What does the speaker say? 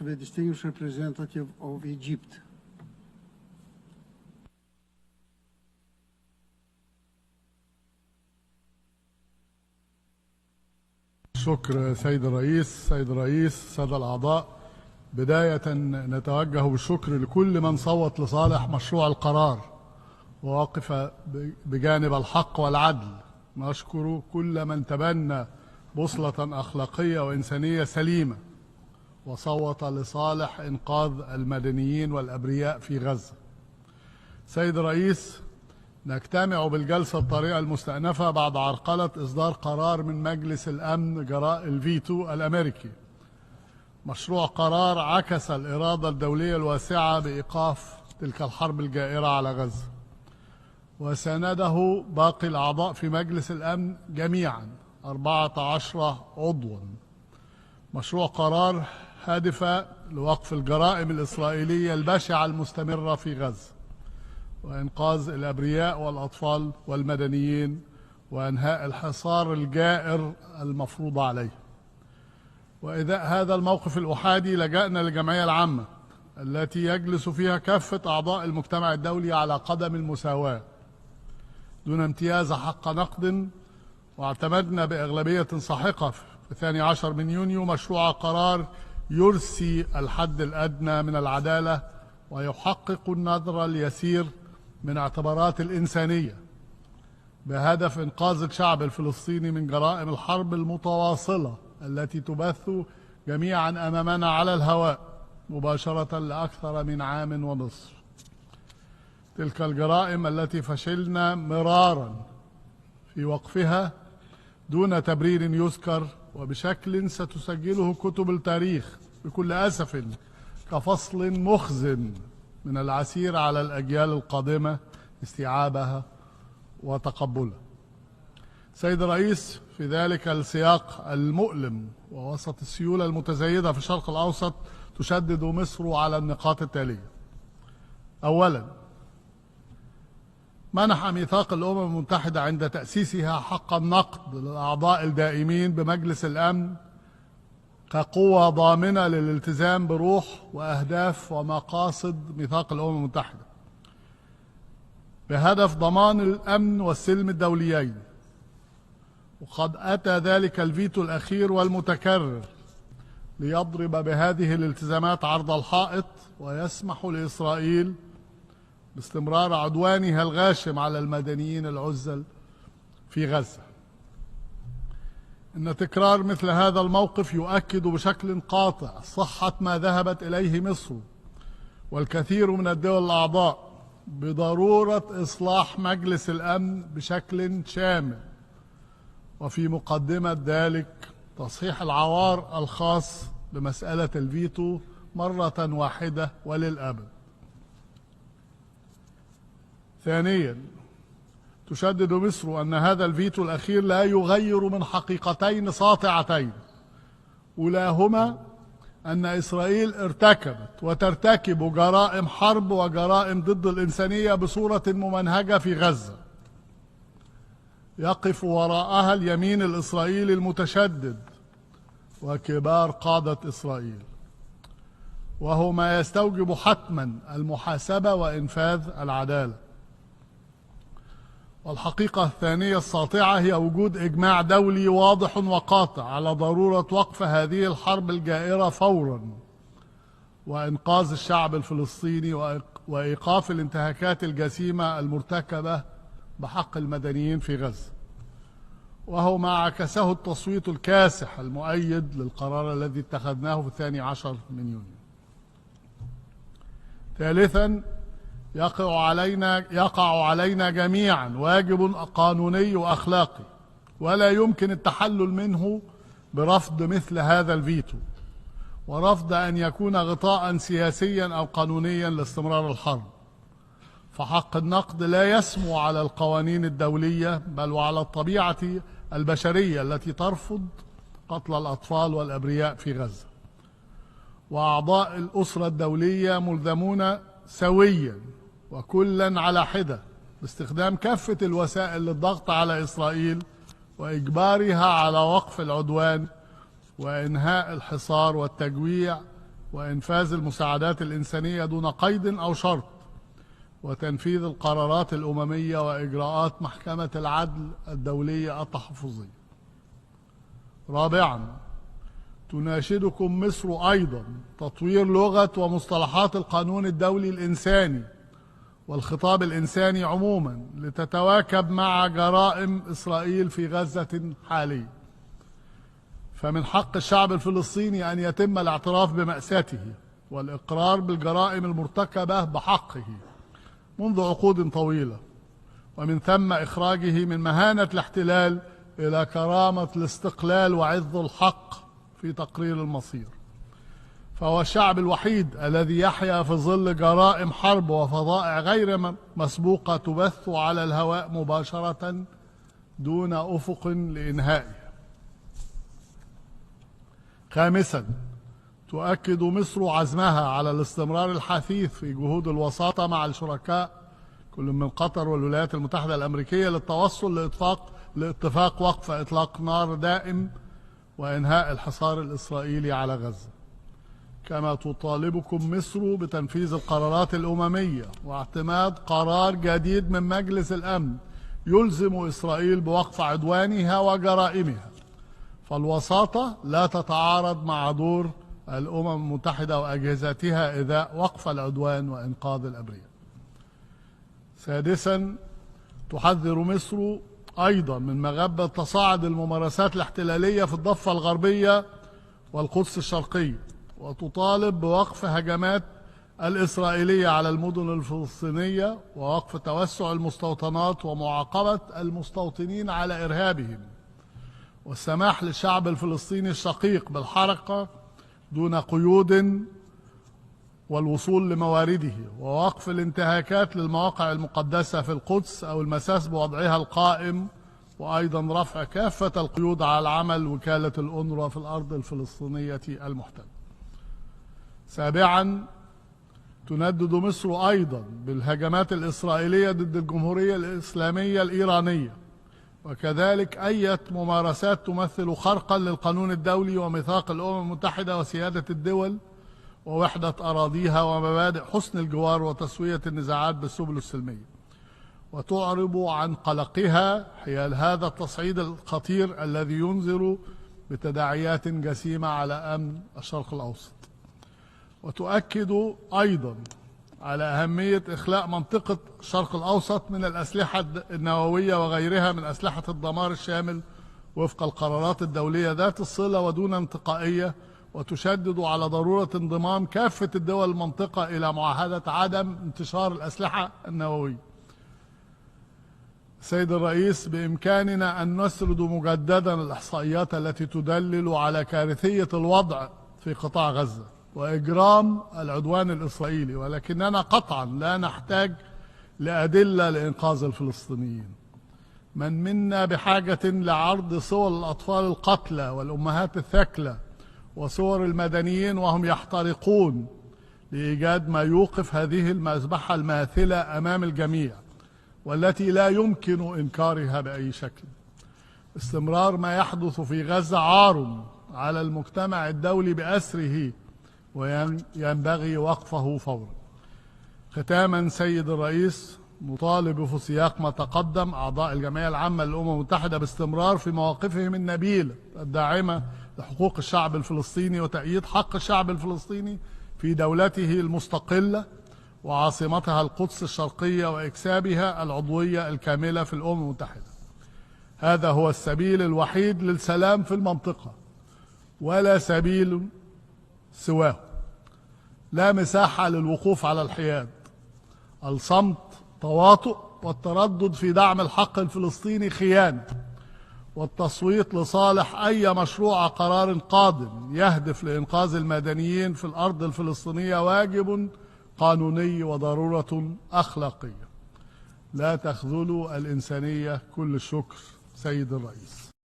The distinguished representative of Egypt. شكر سيد الرئيس، السادة الأعضاء. بداية نتوجه بالشكر لكل من صوت لصالح مشروع القرار ووقف بجانب الحق والعدل. نشكر كل من تبنى بوصلة أخلاقية وإنسانية سليمة وصوت لصالح إنقاذ المدنيين والأبرياء في غزة. سيد الرئيس، نجتمع بالجلسة بطريقة المستأنفة بعد عرقلة إصدار قرار من مجلس الأمن جراء الفيتو الأمريكي. مشروع قرار عكس الإرادة الدولية الواسعة بإيقاف تلك الحرب الجائرة على غزة، وسانده باقي الأعضاء في مجلس الأمن جميعا 14 عضوا. مشروع قرار هادف لوقف الجرائم الإسرائيلية البشعة المستمرة في غزة وإنقاذ الأبرياء والأطفال والمدنيين وإنهاء الحصار الجائر المفروض عليه. وإذا هذا الموقف الأحادي لجأنا للجمعية العامة التي يجلس فيها كافة أعضاء المجتمع الدولي على قدم المساواة دون امتياز حق نقد، واعتمدنا بأغلبية ساحقة في 12 من يونيو مشروع قرار يرسي الحد الأدنى من العدالة ويحقق النظر اليسير من اعتبارات الإنسانية بهدف إنقاذ الشعب الفلسطيني من جرائم الحرب المتواصلة التي تبث جميعا أمامنا على الهواء مباشرة لأكثر من عام ونصف. تلك الجرائم التي فشلنا مرارا في وقفها دون تبرير يذكر، وبشكل ستسجله كتب التاريخ بكل أسف كفصل مخزن من العسير على الأجيال القادمة استيعابها وتقبلها. سيد الرئيس، في ذلك السياق المؤلم ووسط السيولة المتزايدة في الشرق الأوسط تشدد مصر على النقاط التالية. أولا، منح ميثاق الأمم المتحدة عند تأسيسها حق النقد للأعضاء الدائمين بمجلس الأمن كقوة ضامنة للالتزام بروح وأهداف ومقاصد ميثاق الأمم المتحدة بهدف ضمان الأمن والسلم الدوليين. وقد أتى ذلك الفيتو الأخير والمتكرر ليضرب بهذه الالتزامات عرض الحائط ويسمح لإسرائيل باستمرار عدوانها الغاشم على المدنيين العزل في غزة. إن تكرار مثل هذا الموقف يؤكد بشكل قاطع صحة ما ذهبت إليه مصر والكثير من الدول الأعضاء بضرورة إصلاح مجلس الأمن بشكل شامل، وفي مقدمة ذلك تصحيح العوار الخاص بمسألة الفيتو مرة واحدة وللأبد. ثانيا، تشدد مصر أن هذا الفيتو الأخير لا يغير من حقيقتين ساطعتين، أولاهما أن إسرائيل ارتكبت وترتكب جرائم حرب وجرائم ضد الإنسانية بصورة ممنهجة في غزة يقف وراءها اليمين الإسرائيلي المتشدد وكبار قادة إسرائيل، وهو ما يستوجب حتما المحاسبة وإنفاذ العدالة. والحقيقة الثانية الساطعة هي وجود إجماع دولي واضح وقاطع على ضرورة وقف هذه الحرب الجائرة فورا وإنقاذ الشعب الفلسطيني وإيقاف الانتهاكات الجسيمة المرتكبة بحق المدنيين في غزة، وهو ما عكسه التصويت الكاسح المؤيد للقرار الذي اتخذناه في 12 من يونيو. ثالثا، يقع علينا جميعا واجب قانوني وأخلاقي ولا يمكن التحلل منه برفض مثل هذا الفيتو، ورفض أن يكون غطاء سياسيا أو قانونيا لاستمرار الحرب. فحق النقد لا يسمو على القوانين الدولية بل وعلى الطبيعة البشرية التي ترفض قتل الأطفال والأبرياء في غزة. وأعضاء الأسرة الدولية ملزمون سويا وكلا على حدة باستخدام كافة الوسائل للضغط على إسرائيل وإجبارها على وقف العدوان وإنهاء الحصار والتجويع وإنفاذ المساعدات الإنسانية دون قيد أو شرط، وتنفيذ القرارات الأممية وإجراءات محكمة العدل الدولية التحفظية. رابعا، تناشدكم مصر أيضا تطوير لغة ومصطلحات القانون الدولي الإنساني والخطاب الإنساني عموما لتتواكب مع جرائم إسرائيل في غزة حاليا. فمن حق الشعب الفلسطيني أن يتم الاعتراف بمأساته والإقرار بالجرائم المرتكبة بحقه منذ عقود طويلة، ومن ثم إخراجه من مهانة الاحتلال إلى كرامة الاستقلال وعز الحق في تقرير المصير. فهو الشعب الوحيد الذي يحيا في ظل جرائم حرب وفظائع غير مسبوقة تبث على الهواء مباشرة دون أفق لإنهائها. خامسا، تؤكد مصر عزمها على الاستمرار الحثيث في جهود الوساطة مع الشركاء كل من قطر والولايات المتحدة الأمريكية للتوصل لاتفاق وقف إطلاق نار دائم وإنهاء الحصار الإسرائيلي على غزة. كما تطالبكم مصر بتنفيذ القرارات الأممية واعتماد قرار جديد من مجلس الأمن يلزم إسرائيل بوقف عدوانها وجرائمها، فالوساطة لا تتعارض مع دور الأمم المتحدة وأجهزتها إذا وقف العدوان وإنقاذ الأبرياء. سادسا، تحذر مصر أيضا من مغبة تصاعد الممارسات الاحتلالية في الضفة الغربية والقدس الشرقية، وتطالب بوقف هجمات الإسرائيلية على المدن الفلسطينية ووقف توسع المستوطنات ومعاقبة المستوطنين على إرهابهم، والسماح للشعب الفلسطيني الشقيق بالحركة دون قيود والوصول لموارده، ووقف الانتهاكات للمواقع المقدسة في القدس أو المساس بوضعها القائم، وأيضا رفع كافة القيود على عمل وكالة الأونروا في الأرض الفلسطينية المحتلة. سابعا، تندد مصر أيضا بالهجمات الإسرائيلية ضد الجمهورية الإسلامية الإيرانية، وكذلك أي ممارسات تمثل خرقا للقانون الدولي وميثاق الأمم المتحدة وسيادة الدول ووحدة أراضيها ومبادئ حسن الجوار وتسوية النزاعات بالسبل السلمية، وتعرب عن قلقها حيال هذا التصعيد الخطير الذي ينذر بتداعيات جسيمة على أمن الشرق الأوسط. وتؤكد أيضا على أهمية إخلاء منطقة الشرق الأوسط من الأسلحة النووية وغيرها من أسلحة الدمار الشامل وفق القرارات الدولية ذات الصلة ودون انتقائية، وتشدد على ضرورة انضمام كافة الدول المنطقة إلى معاهدة عدم انتشار الأسلحة النووية. سيد الرئيس، بإمكاننا أن نسرد مجددا الإحصائيات التي تدلل على كارثية الوضع في قطاع غزة وإجرام العدوان الإسرائيلي، ولكننا قطعا لا نحتاج لأدلة لإنقاذ الفلسطينيين. من منا بحاجة لعرض صور الأطفال القتلى والأمهات الثكلى وصور المدنيين وهم يحترقون لإيجاد ما يوقف هذه المذبحة الماثلة أمام الجميع والتي لا يمكن إنكارها بأي شكل. استمرار ما يحدث في غزة عار على المجتمع الدولي بأسره وينبغي وقفه فورا. ختاما سيد الرئيس، نطالب في سياق ما تقدم أعضاء الجمعية العامة للأمم المتحدة باستمرار في مواقفهم النبيلة الداعمة لحقوق الشعب الفلسطيني وتأييد حق الشعب الفلسطيني في دولته المستقلة وعاصمتها القدس الشرقية وإكسابها العضوية الكاملة في الأمم المتحدة. هذا هو السبيل الوحيد للسلام في المنطقة ولا سبيل سواه. لا مساحة للوقوف على الحياد. الصمت تواطؤ، والتردد في دعم الحق الفلسطيني خيانة، والتصويت لصالح أي مشروع قرار قادم يهدف لإنقاذ المدنيين في الأرض الفلسطينية واجب قانوني وضرورة أخلاقية. لا تخذلوا الإنسانية. كل الشكر سيد الرئيس.